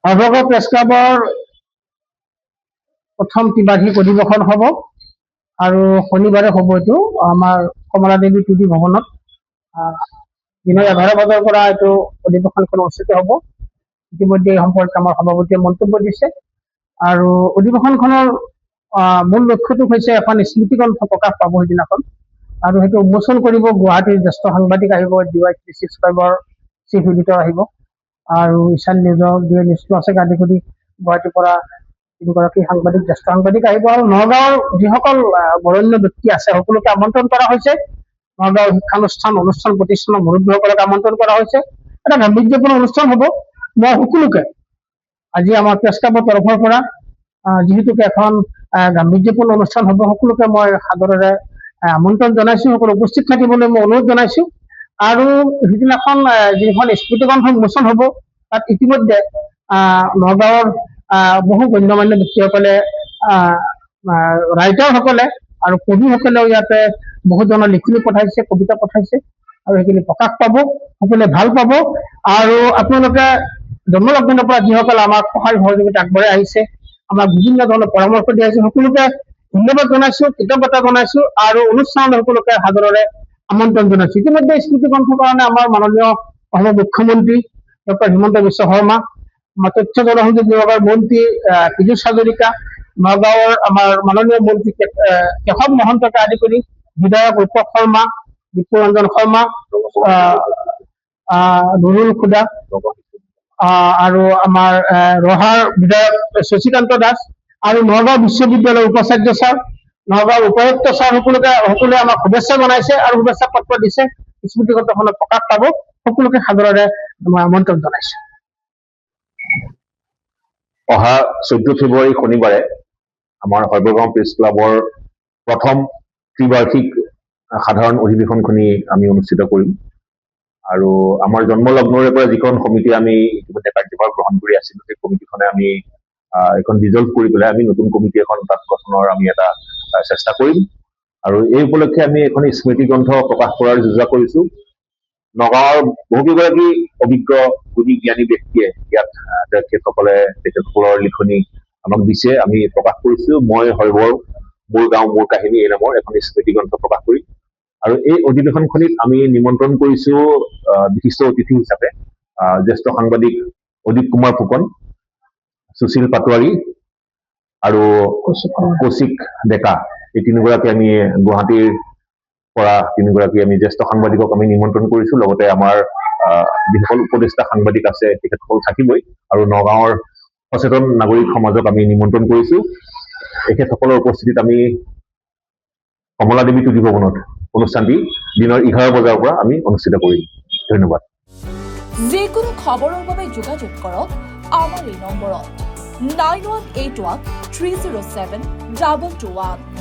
সৰ্বভাৰতীয় প্ৰেছ ক্লাবৰ প্ৰথম ত্ৰিবাৰ্ষিক অধিৱেশন হ'ব আৰু শনিবাৰে হ'ব এইটো আমাৰ কমলাদেৱী টুডি ভৱনত দিনৰ 11 বজাৰ পৰা এইটো অধিৱেশনখন অনুষ্ঠিত হ'ব। ইতিমধ্যে এই সম্পৰ্কে আমাৰ সভাপতিয়ে মন্তব্য দিছে আৰু অধিৱেশনখনৰ মূল লক্ষ্যটো হৈছে এখন স্মৃতিগ্ৰন্থ প্ৰকাশ পাব সেইদিনাখন আৰু সেইটো উন্মোচন কৰিব গুৱাহাটীৰ জ্যেষ্ঠ সাংবাদিক আহিব DY365ৰ চিফ এডিটৰ আহিব আৰু ঈশান নিউজৰ নিউজটো আছে আদি কৰি গুৱাহাটীৰ পৰা তিনিগৰাকী সাংবাদিক জ্যেষ্ঠ সাংবাদিক আহিব আৰু নগাঁৱৰ যিসকল বৰেণ্য ব্যক্তি আছে সকলোকে আমন্ত্ৰণ কৰা হৈছে। নগাঁৱৰ শিক্ষানুষ্ঠান অনুষ্ঠান প্ৰতিষ্ঠানৰ মুৰব্বীসকলক আমন্ত্ৰণ কৰা হৈছে। এটা গাম্ভীৰ্যপূৰ্ণ অনুষ্ঠান হ'ব। মই সকলোকে আজি আমাৰ প্ৰেছ ক্লাবৰ তৰফৰ পৰা যিহেতুকে এখন গাম্ভীৰ্যপূৰ্ণ অনুষ্ঠান হ'ব সকলোকে মই সাদৰেৰে আমন্ত্ৰণ জনাইছো। সকলো উপস্থিত থাকিবলৈ মই অনুৰোধ জনাইছো আৰু সিদিনাখন যিখন স্মৃতিগ্ৰন্থ উন্মোচন হ'ব তাত ইতিমধ্যে নগাঁৱৰ বহু গণ্যমান্য ব্যক্তিসকলে ৰাইটাৰসকলে আৰু কবিসকলেও ইয়াতে বহুজনৰ লিখনি পঠাইছে, কবিতা পঠাইছে আৰু সেইখিনি প্ৰকাশ পাব, সকলোৱে ভাল পাব আৰু আপোনালোকে জন্মলগ্নৰ পৰা যিসকল আমাক সহায় সহযোগিতা আগবঢ়াই আহিছে, আমাক বিভিন্ন ধৰণৰ পৰামৰ্শ দি আহিছে, সকলোকে ধন্যবাদ জনাইছো, কৃতজ্ঞতা জনাইছো আৰু অনুষ্ঠানলৈ সকলোকে সাদৰেৰে আমন্ত্ৰণ জনাইছো। ইতিমধ্যে স্মৃতিগ্ৰন্থৰ কাৰণে আমাৰ মাননীয় অসমৰ মুখ্যমন্ত্ৰী ডক্টৰ হিমন্ত বিশ্ব শৰ্মা, আমাৰ তথ্য জনসংযোগ বিভাগৰ মন্ত্ৰী পীযুষ হাজৰিকা, নগাঁৱৰ আমাৰ মাননীয় মন্ত্ৰী কেশৱ মহন্তকে আদি কৰি বিধায়ক ৰূপক শৰ্মা, দীপুৰঞ্জন শৰ্মা, নুৰুল খুদা আৰু আমাৰ ৰহাৰ বিধায়ক শশীকান্ত দাস আৰু নগাঁও বিশ্ববিদ্যালয়ৰ উপাচাৰ্য ছাৰ, নগাঁৱৰ উপায়ুক্ত ছাৰ সকলোৱে আমাক শুভেচ্ছা জনাইছে আৰু শুভেচ্ছা পত্ৰ দিছে। স্মৃতিগ্ৰন্থখনত প্ৰকাশ পাব, সকলোকে সাদৰেৰে মই আমন্ত্ৰণ জনাইছো। অহা 14 ফেব্ৰুৱাৰী শনিবাৰে আমাৰ সৰ্বগাঁও প্ৰেছ ক্লাবৰ প্ৰথম ত্ৰিবাৰ্ষিক সাধাৰণ অধিৱেশনখনি আমি অনুষ্ঠিত কৰিম আৰু আমাৰ জন্মলগ্নৰে পৰা যিখন সমিতি আমি ইতিমধ্যে কাৰ্যভাৰ গ্ৰহণ কৰি আছিলো সেই কমিটিখনে আমি এখন ডিজলভ কৰি পেলাই আমি নতুন কমিটি এখন তাত গঠনৰ আমি এটা চেষ্টা কৰিম আৰু এই উপলক্ষে আমি এখন স্মৃতি গ্ৰন্থ প্ৰকাশ কৰাৰ যোজনা কৰিছো। নগাঁৱৰ বহুকেইগৰাকী অভিজ্ঞ গুণী জ্ঞানী ব্যক্তিয়ে ইয়াত তেখেতসকলৰ লিখনি আমাক দিছে, আমি প্ৰকাশ কৰিছো। মই হৰবৰ মোৰ গাঁও মোৰ কাহিনী এই নামৰ এখন স্মৃতি গ্ৰন্থ প্ৰকাশ কৰিম আৰু এই অধিৱেশনখনিত আমি নিমন্ত্ৰণ কৰিছো বিশিষ্ট অতিথি হিচাপে জ্যেষ্ঠ সাংবাদিক অদীপ কুমাৰ ফুকন, সুশীল পাটোৱাৰী আৰু কৌশিক ডেকা, এই তিনিগৰাকী আমি গুৱাহাটীৰ পৰা তিনিগৰাকী আমি জ্যেষ্ঠ সাংবাদিকক আমি নিমন্ত্ৰণ কৰিছো। লগতে আমাৰ যিসকল উপদেষ্টা সাংবাদিক আছে তেখেতসকল থাকিবই আৰু নগাঁৱৰ সচেতন নাগৰিক সমাজক আমি নিমন্ত্ৰণ কৰিছো। তেখেতসকলৰ উপস্থিতিত আমি কমলাদেৱী টুডি ভৱনত অনুষ্ঠানটি দিনৰ 11 বজাৰ পৰা আমি অনুষ্ঠিত কৰিম। ধন্যবাদ। যিকোনো খবৰৰ বাবে যোগাযোগ কৰক আমাৰ এই নম্বৰত 9181 307 221।